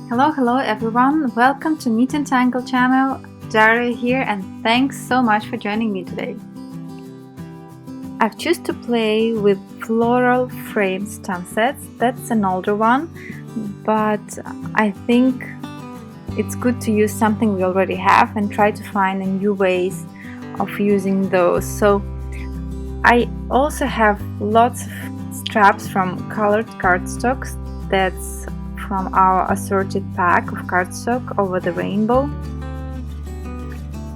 Hello everyone, welcome to Meet and Tangle channel. Daria here and thanks so much for joining me today. I've chosen to play with Floral Frame stamp sets. That's an older one, but I think it's good to use something we already have and try to find new ways of using those. So I also have lots of straps from colored cardstocks. That's from our assorted pack of cardstock over the rainbow.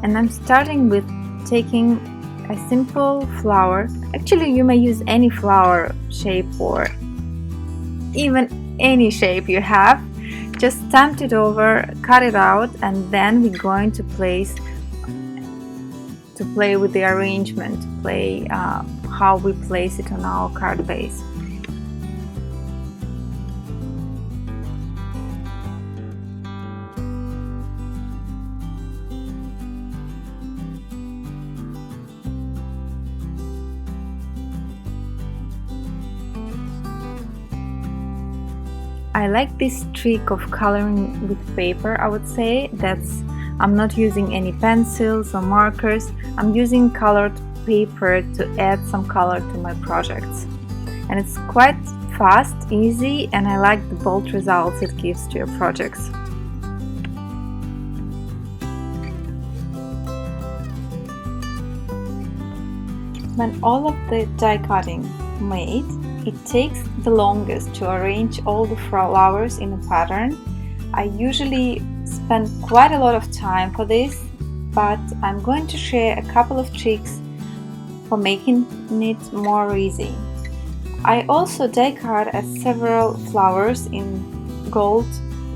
And I'm starting with taking a simple flower. Actually, you may use any flower shape or even any shape you have. Just stamp it over, cut it out, and then we're going to play with the arrangement, how we place it on our card base. I like this trick of coloring with paper. I would say I'm not using any pencils or markers. I'm using colored paper to add some color to my projects. And it's quite fast, easy, and I like the bold results it gives to your projects. When all of the die cutting made, it takes the longest to arrange all the flowers in a pattern. I usually spend quite a lot of time for this, but I'm going to share a couple of tricks for making it more easy. I also die cut several flowers in gold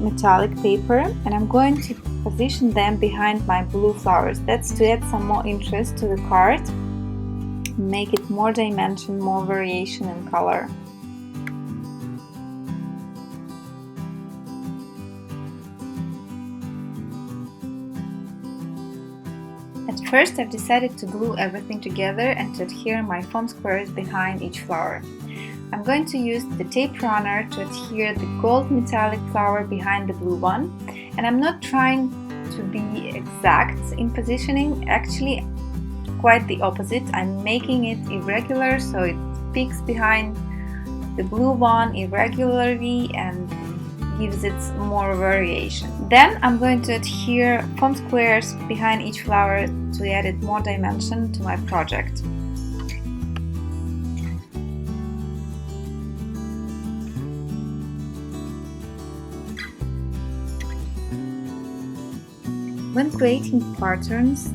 metallic paper, and I'm going to position them behind my blue flowers. That's to add some more interest to the card, make it more dimension, more variation in color. At first I've decided to glue everything together and to adhere my foam squares behind each flower. I'm going to use the tape runner to adhere the gold metallic flower behind the blue one, and I'm not trying to be exact in positioning, actually quite the opposite. I'm making it irregular so it peeks behind the blue one irregularly and gives it more variation. Then I'm going to adhere foam squares behind each flower to add more dimension to my project. When creating patterns,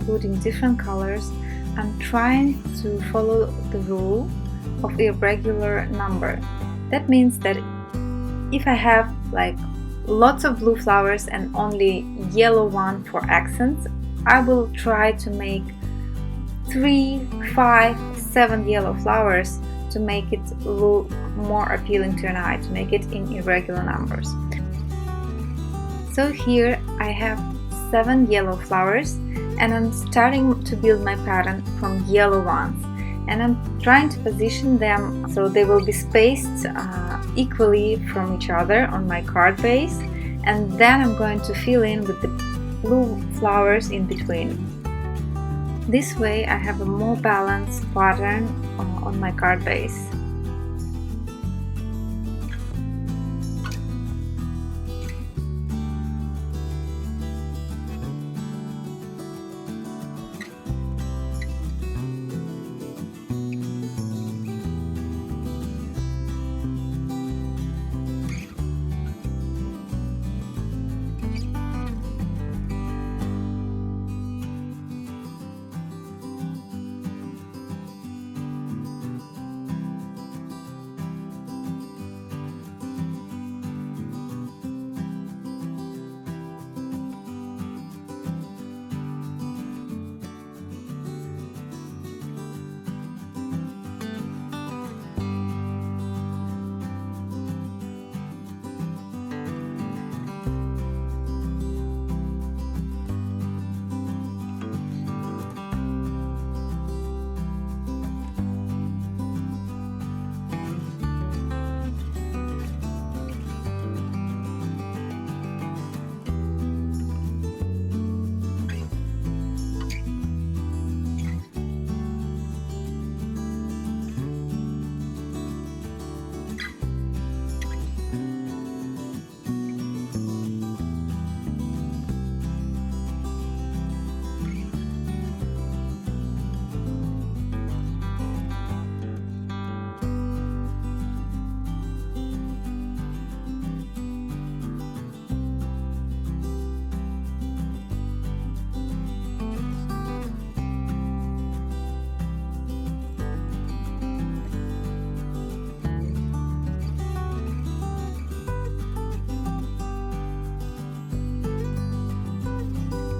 including different colors, I'm trying to follow the rule of irregular number. That means that if I have lots of blue flowers and only yellow one for accents, I will try to make 3, 5, 7 yellow flowers to make it look more appealing to an eye, to make it in irregular numbers. So here I have 7 yellow flowers, and I'm starting to build my pattern from yellow ones, and I'm trying to position them so they will be spaced equally from each other on my card base, and then I'm going to fill in with the blue flowers in between. This way I have a more balanced pattern on my card base.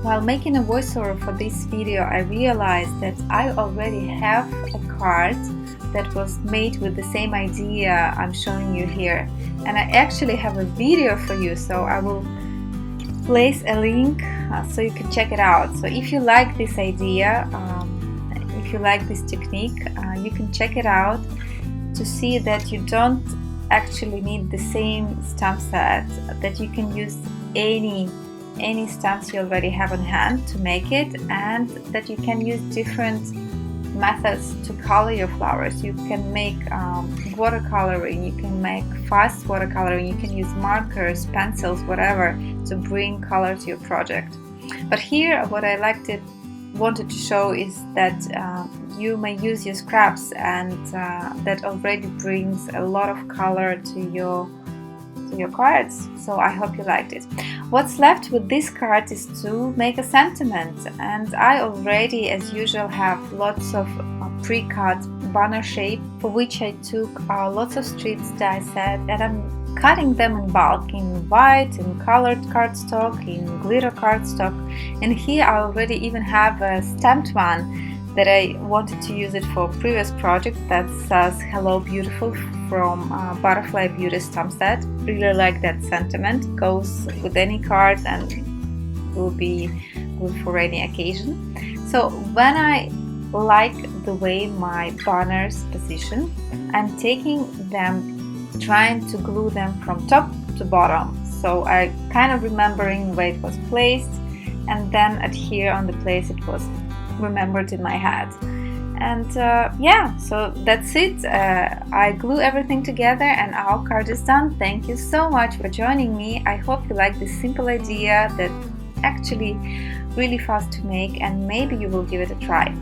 While making a voiceover for this video, I realized that I already have a card that was made with the same idea I'm showing you here. And I actually have a video for you, so I will place a link so you can check it out. So if you like this idea, if you like this technique, you can check it out to see that you don't actually need the same stamp set, that you can use any stamps you already have on hand to make it, and that you can use different methods to color your flowers. You can make watercoloring, you can make fast watercoloring, you can use markers, pencils, whatever, to bring color to your project. But here what I wanted to show is that you may use your scraps, and that already brings a lot of color to your cards. So I hope you liked it. What's left with this card is to make a sentiment, and I already, as usual, have lots of pre-cut banner shape, for which I took lots of strips die set, and I'm cutting them in bulk, in white, in colored cardstock, in glitter cardstock. And here I already even have a stamped one that I wanted to use it for a previous project that says "Hello Beautiful" from Butterfly Beauty stamp set. Really like that sentiment. Goes with any card and will be good for any occasion. So when I like the way my banners position, I'm taking them, trying to glue them from top to bottom. So I kind of remembering where it was placed, and then adhere on the place it was remembered in my head. And yeah, so that's it. I glue everything together and our card is done. Thank you so much for joining me. I hope you like this simple idea that actually really fast to make, and maybe you will give it a try.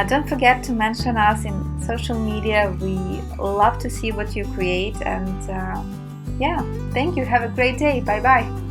Don't forget to mention us in social media. We love to see what you create. And yeah, thank you. Have a great day. Bye bye.